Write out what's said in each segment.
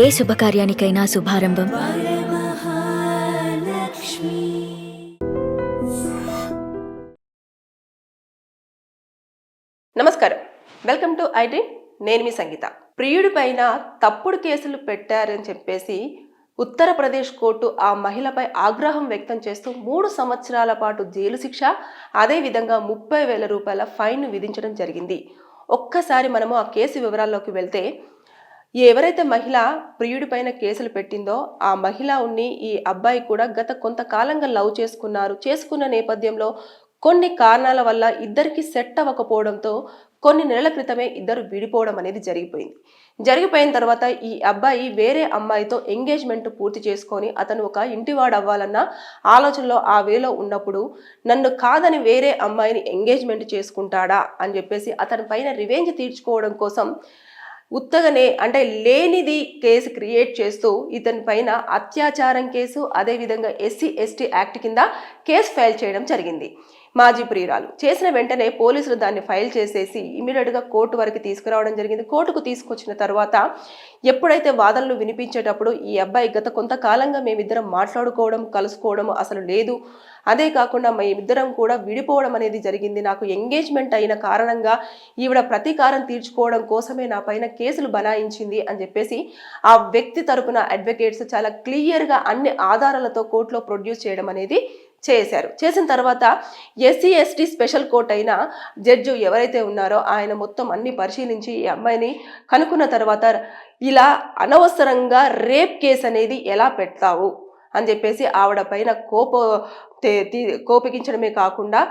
ఏ శుభకార్యానికైనా శుభారంభం నమస్కారం, welcome to IT. నేను మీ సంగీత. ప్రియుడి పైన తప్పుడు కేసులు పెట్టారని చెప్పేసి ఉత్తరప్రదేశ్ కోర్టు ఆ మహిళపై ఆగ్రహం వ్యక్తం చేస్తూ 3 సంవత్సరాల పాటు జైలు శిక్ష, అదేవిధంగా 30,000 రూపాయల ఫైన్ విధించడం జరిగింది. ఒక్కసారి మనము ఆ కేసు వివరాల్లోకి వెళ్తే, ఎవరైతే మహిళ ప్రియుడి పైన కేసులు పెట్టిందో ఆ మహిళ ఈ అబ్బాయి కూడా గత కొంతకాలంగా లవ్ చేసుకున్న నేపథ్యంలో కొన్ని కారణాల వల్ల ఇద్దరికి సెట్ అవ్వకపోవడంతో కొన్ని నెలల క్రితమే ఇద్దరు విడిపోవడం అనేది జరిగిపోయిన తర్వాత ఈ అబ్బాయి వేరే అమ్మాయితో ఎంగేజ్మెంట్ పూర్తి చేసుకొని అతను ఒక ఇంటివాడు అవ్వాలన్న ఆలోచనలో ఆ వేలో ఉన్నప్పుడు నన్ను కాదని వేరే అమ్మాయిని ఎంగేజ్మెంట్ చేసుకుంటాడా అని చెప్పేసి అతని పైన రివెంజ్ తీర్చుకోవడం కోసం ఉత్తగనే అంటే లేనిది కేసు క్రియేట్ చేస్తూ ఇతని పైన అత్యాచారం కేసు, అదేవిధంగా SC/ST యాక్ట్ కింద కేసు ఫైల్ చేయడం జరిగింది. మాజీ ప్రియురాలు చేసిన వెంటనే పోలీసులు దాన్ని ఫైల్ చేసేసి ఇమీడియట్గా కోర్టు వరకు తీసుకురావడం జరిగింది. కోర్టుకు తీసుకొచ్చిన తర్వాత ఎప్పుడైతే వాదనలు వినిపించేటప్పుడు ఈ అబ్బాయి గత కొంతకాలంగా మేమిద్దరం మాట్లాడుకోవడం, కలుసుకోవడం అసలు లేదు, అదే కాకుండా మేమిద్దరం కూడా విడిపోవడం అనేది జరిగింది, నాకు ఎంగేజ్మెంట్ అయిన కారణంగా ఈవిడ ప్రతీకారం తీర్చుకోవడం కోసమే నా పైన కేసులు బనాయించింది అని చెప్పేసి ఆ వ్యక్తి తరపున అడ్వకేట్స్ చాలా క్లియర్గా అన్ని ఆధారాలతో కోర్టులో ప్రొడ్యూస్ చేయడం అనేది చేసిన తర్వాత SC/ST స్పెషల్ కోర్ట్ అయిన జడ్జి ఎవరైతే ఉన్నారో ఆయన మొత్తం అన్ని పరిశీలించి ఈ అమ్మాయిని కనుక్కున్న తర్వాత ఇలా అనవసరంగా రేప్ కేసు అనేది ఎలా పెడతావు అని చెప్పేసి ఆవిడ పైన కోపగించడమే కాకుండా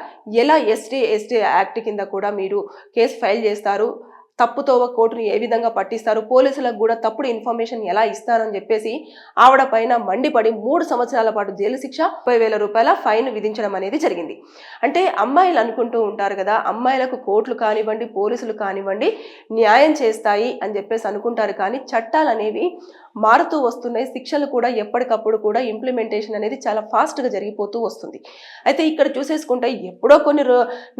ఎలా SC/ST యాక్ట్ కింద కూడా మీరు కేసు ఫైల్ చేస్తారు, తప్పుతోవ కోర్టును ఏ విధంగా పట్టిస్తారు, పోలీసులకు కూడా తప్పుడు ఇన్ఫర్మేషన్ ఎలా ఇస్తారని చెప్పేసి ఆవిడ పైన మండిపడి 3 సంవత్సరాల పాటు జైలు శిక్ష, 30,000 రూపాయల ఫైన్ విధించడం అనేది జరిగింది. అంటే అమ్మాయిలు అనుకుంటూ ఉంటారు కదా, అమ్మాయిలకు కోర్టులు కానివ్వండి, పోలీసులు కానివ్వండి న్యాయం చేస్తాయి అని చెప్పేసి అనుకుంటారు. కానీ చట్టాలు అనేవి మారుతూ వస్తున్నాయి, శిక్షలు కూడా ఎప్పటికప్పుడు కూడా ఇంప్లిమెంటేషన్ అనేది చాలా ఫాస్ట్గా జరిగిపోతూ వస్తుంది. అయితే ఇక్కడ చూసేసుకుంటే ఎప్పుడో కొన్ని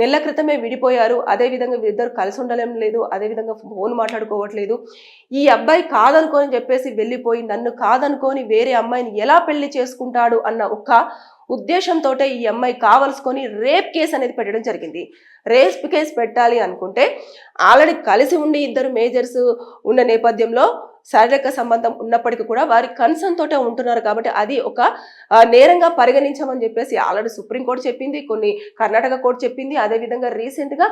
నెలల క్రితమే విడిపోయారు, అదేవిధంగా ఇద్దరు కలిసి ఉండలేం లేదు, అదేవిధంగా ఫోన్ మాట్లాడుకోవట్లేదు. ఈ అబ్బాయి కాదనుకొని చెప్పేసి వెళ్ళిపోయి నన్ను కాదనుకొని వేరే అమ్మాయిని ఎలా పెళ్లి చేసుకుంటాడు అన్న ఒక ఉద్దేశంతో ఈ అమ్మాయి కావలసుకొని రేప్ కేసు అనేది పెట్టడం జరిగింది. రేప్ కేసు పెట్టాలి అనుకుంటే ఆల్రెడీ కలిసి ఉండి ఇద్దరు మేజర్స్ ఉన్న నేపథ్యంలో శారీరక సంబంధం ఉన్నప్పటికీ కూడా వారి కన్సర్న్ తోటే ఉంటున్నారు కాబట్టి అది ఒక నేరంగా పరిగణించమని చెప్పేసి ఆల్రెడీ సుప్రీంకోర్టు చెప్పింది, కొన్ని కర్ణాటక కోర్టు చెప్పింది, అదేవిధంగా రీసెంట్గా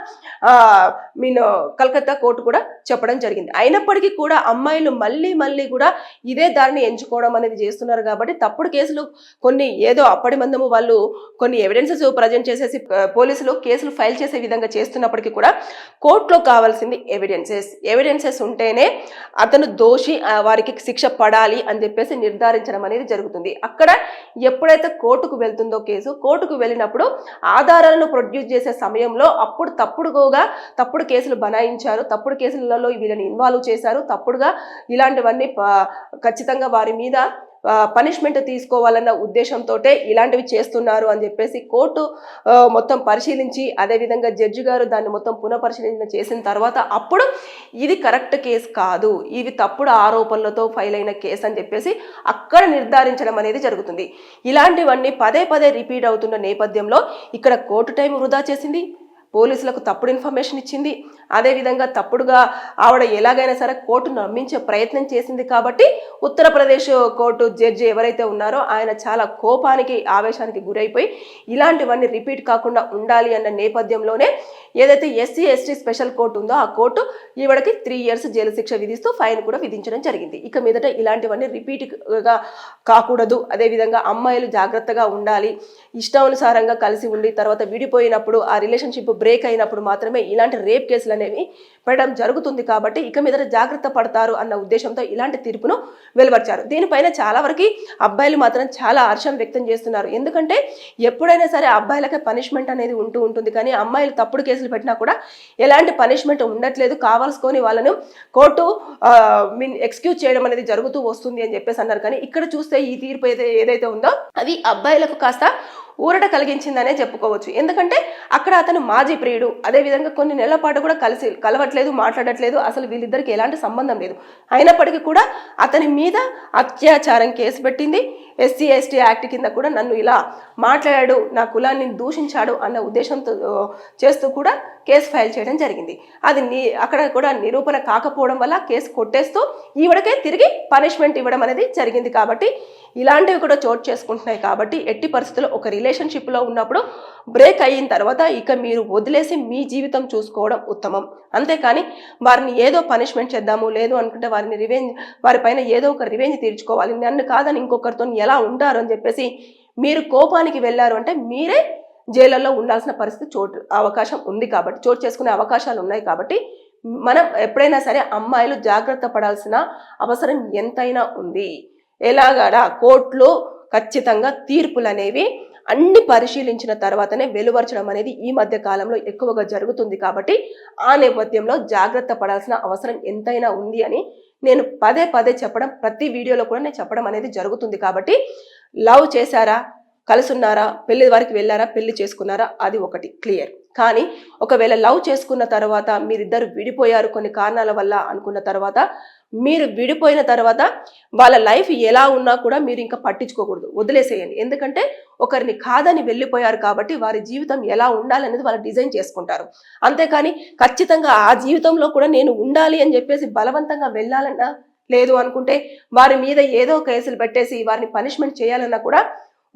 కలకత్తా కోర్టు కూడా చెప్పడం జరిగింది. అయినప్పటికీ కూడా అమ్మాయిలు మళ్ళీ కూడా ఇదే దారిని ఎంచుకోవడం అనేది చేస్తున్నారు. కాబట్టి తప్పుడు కేసులు కొన్ని ఏదో అప్పటి మందము వాళ్ళు కొన్ని ఎవిడెన్సెస్ ప్రజెంట్ చేసేసి పోలీసులు కేసులు ఫైల్ చేసే విధంగా చేస్తున్నప్పటికీ కూడా కోర్టులో కావాల్సింది ఎవిడెన్సెస్ ఉంటేనే అతను దోషి, వారికి శిక్ష పడాలి అని చెప్పేసి నిర్ధారించడం అనేది జరుగుతుంది. అక్కడ ఎప్పుడైతే కోర్టుకు వెళ్తుందో కేసు, కోర్టుకు వెళ్ళినప్పుడు ఆధారాలను ప్రొడ్యూస్ చేసే సమయంలో అప్పుడు తప్పుడు కేసులు బనాయించారు, తప్పుడు కేసులలో వీళ్ళని ఇన్వాల్వ్ చేశారు, తప్పుడుగా ఇలాంటివన్నీ ఖచ్చితంగా వారి మీద పనిష్మెంట్ తీసుకోవాలన్న ఉద్దేశంతో ఇలాంటివి చేస్తున్నారు అని చెప్పేసి కోర్టు మొత్తం పరిశీలించి, అదేవిధంగా జడ్జి గారు దాన్ని మొత్తం పునఃపరిశీలన చేసిన తర్వాత అప్పుడు ఇది కరెక్ట్ కేసు కాదు, ఇవి తప్పుడు ఆరోపణలతో ఫైల్ అయిన కేసు అని చెప్పేసి అక్కడ నిర్ధారించడం అనేది జరుగుతుంది. ఇలాంటివన్నీ పదే రిపీట్ అవుతున్న నేపథ్యంలో ఇక్కడ కోర్టు టైం వృధా చేసింది, పోలీసులకు తప్పుడు ఇన్ఫర్మేషన్ ఇచ్చింది, అదేవిధంగా తప్పుడుగా ఆవిడ ఎలాగైనా సరే కోర్టును నమ్మించే ప్రయత్నం చేసింది. కాబట్టి ఉత్తరప్రదేశ్ కోర్టు జడ్జి ఎవరైతే ఉన్నారో ఆయన చాలా కోపానికి, ఆవేశానికి గురైపోయి ఇలాంటివన్నీ రిపీట్ కాకుండా ఉండాలి అన్న నేపథ్యంలోనే ఏదైతే SC/ST స్పెషల్ కోర్టు ఉందో ఆ కోర్టు ఈవిడకి 3 years జైలు శిక్ష విధిస్తూ ఫైన్ కూడా విధించడం జరిగింది. ఇక మీదట ఇలాంటివన్నీ రిపీట్గా కాకూడదు, అదేవిధంగా అమ్మాయిలు జాగ్రత్తగా ఉండాలి, ఇష్టానుసారంగా కలిసి ఉండి తర్వాత విడిపోయినప్పుడు ఆ రిలేషన్షిప్ బ్రేక్ అయినప్పుడు మాత్రమే ఇలాంటి రేప్ కేసులు అనేవి పెట్టడం జరుగుతుంది. కాబట్టి ఇక మీద జాగ్రత్త పడతారు అన్న ఉద్దేశంతో ఇలాంటి తీర్పును వెలువరిచారు. దీనిపైన చాలా వరకు అబ్బాయిలు మాత్రం చాలా హర్షం వ్యక్తం చేస్తున్నారు. ఎందుకంటే ఎప్పుడైనా సరే అబ్బాయిలకే పనిష్మెంట్ అనేది ఉంటుంది, కానీ అమ్మాయిలు తప్పుడు కేసులు కేసులు పెట్టినా కూడా ఎలాంటి పనిష్మెంట్ ఉండట్లేదు, కావాల్సుకొని వాళ్ళను కోర్టు ఎక్స్క్యూజ్ చేయడం అనేది జరుగుతూ వస్తుంది అని చెప్పేసి అన్నారు. కానీ ఇక్కడ చూస్తే ఈ తీర్పు ఏదైతే ఉందో అది అబ్బాయిలకు కాస్త ఊరట కలిగించిందనే చెప్పుకోవచ్చు. ఎందుకంటే అక్కడ అతను మాజీ ప్రియుడు, అదేవిధంగా కొన్ని నెలల పాటు కూడా కలవట్లేదు, మాట్లాడట్లేదు, అసలు వీళ్ళిద్దరికి ఎలాంటి సంబంధం లేదు. అయినప్పటికీ కూడా అతని మీద అత్యాచారం కేసు పెట్టింది. ఎస్సీ ఎస్టీ యాక్ట్ కింద కూడా నన్ను ఇలా మాట్లాడాడు, నా కులాన్ని దూషించాడు అన్న ఉద్దేశంతో చేస్తూ కూడా కేసు ఫైల్ చేయడం జరిగింది. అది అక్కడ కూడా నిరూపణ కాకపోవడం వల్ల కేసు కొట్టేస్తూ ఈవిడకే తిరిగి పనిష్మెంట్ ఇవ్వడం అనేది జరిగింది. కాబట్టి ఇలాంటివి కూడా చోటు చేసుకుంటున్నాయి. కాబట్టి ఎట్టి పరిస్థితుల్లో ఒక రిలేషన్షిప్లో ఉన్నప్పుడు బ్రేక్ అయిన తర్వాత ఇక మీరు వదిలేసి మీ జీవితం చూసుకోవడం ఉత్తమం. అంతేకాని వారిని ఏదో పనిష్మెంట్ చేద్దాము, లేదు అనుకుంటే వారిపైన ఏదో ఒక రివెంజ్ తీర్చుకోవాలి, నన్ను కాదని ఇంకొకరితో ఎలా ఉంటారు అని చెప్పేసి మీరు కోపానికి వెళ్ళారు అంటే మీరే జైళ్ళల్లో ఉండాల్సిన పరిస్థితి అవకాశం ఉంది. కాబట్టి చోటు చేసుకునే అవకాశాలు ఉన్నాయి. కాబట్టి మనం ఎప్పుడైనా సరే అమ్మాయిలు జాగ్రత్త పడాల్సిన అవసరం ఎంతైనా ఉంది. ఎలాగడా కోర్టులో ఖచ్చితంగా తీర్పులు అనేవి అన్ని పరిశీలించిన తర్వాతనే వెలువరచడం అనేది ఈ మధ్య కాలంలో ఎక్కువగా జరుగుతుంది. కాబట్టి ఆ నేపథ్యంలో జాగ్రత్త పడాల్సిన అవసరం ఎంతైనా ఉంది అని నేను పదే చెప్పడం, ప్రతి వీడియోలో కూడా నేను చెప్పడం అనేది జరుగుతుంది. కాబట్టి లవ్ చేశారా, కలుసున్నారా, పెళ్లి వారికి వెళ్ళారా, పెళ్లి చేసుకున్నారా, అది ఒకటి క్లియర్. కానీ ఒకవేళ లవ్ చేసుకున్న తర్వాత మీరిద్దరు విడిపోయారు కొన్ని కారణాల వల్ల అనుకున్న తర్వాత, మీరు విడిపోయిన తర్వాత వాళ్ళ లైఫ్ ఎలా ఉన్నా కూడా మీరు ఇంకా పట్టించుకోకూడదు, వదిలేసేయండి. ఎందుకంటే ఒకరిని కాదని వెళ్ళిపోయారు కాబట్టి వారి జీవితం ఎలా ఉండాలనేది వాళ్ళు డిజైన్ చేసుకుంటారు. అంతేకాని ఖచ్చితంగా ఆ జీవితంలో కూడా నేను ఉండాలి అని చెప్పేసి బలవంతంగా వెళ్ళాలన్నా, లేదు అనుకుంటే వారి మీద ఏదో కేసులు పెట్టేసి వారిని పనిష్మెంట్ చేయాలన్నా కూడా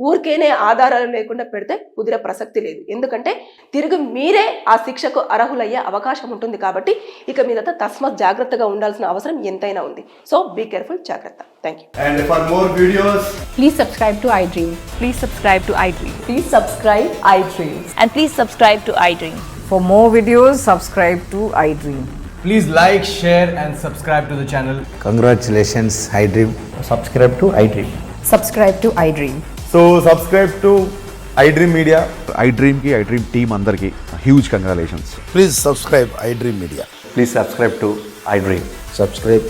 ఊరికేనే ఆధారాలు లేకుండా పెడితే కుదిరే ప్రసక్తి లేదు. ఎందుకంటే తిరిగి మీరే ఆ శిక్షకు అర్హులయ్యే అవకాశం ఉంటుంది. కాబట్టి ఇక మీదట తస్మాత్ జాగ్రత్తగా ఉండాల్సిన అవసరం ఎంతైనా ఉంది. సో బీ కేర్ఫుల్, జాగ్రత్త. Thank you. And for more videos, Please subscribe to iDream. Please subscribe to iDream. Please subscribe iDream. And please subscribe to iDream. For more videos, subscribe to iDream. please like, share and subscribe to the channel. Congratulations, iDream. Subscribe to iDream. Subscribe to iDream. So subscribe to iDream Media. iDream ki iDream team andarki huge congratulations. Please subscribe iDream Media. Please subscribe to iDream. Subscribe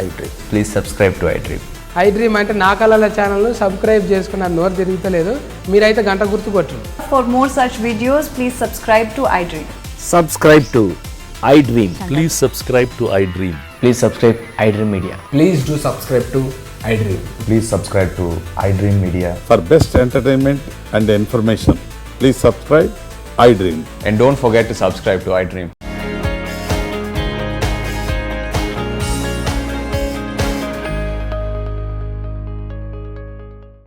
iDream. Please subscribe to iDream. iDream అంటే నా కళల ఛానల్ను subscribe చేసుకున్న నోరు తిరుగుతలేదు, మీరైతే గంట గుర్తు కొట్టండి. For more such videos, please subscribe to iDream. Subscribe to iDream. Please subscribe to iDream. Please subscribe iDream Media. Please do subscribe to iDream. Please subscribe to iDream Media. For best entertainment and information, please subscribe iDream. And don't forget to subscribe to iDream.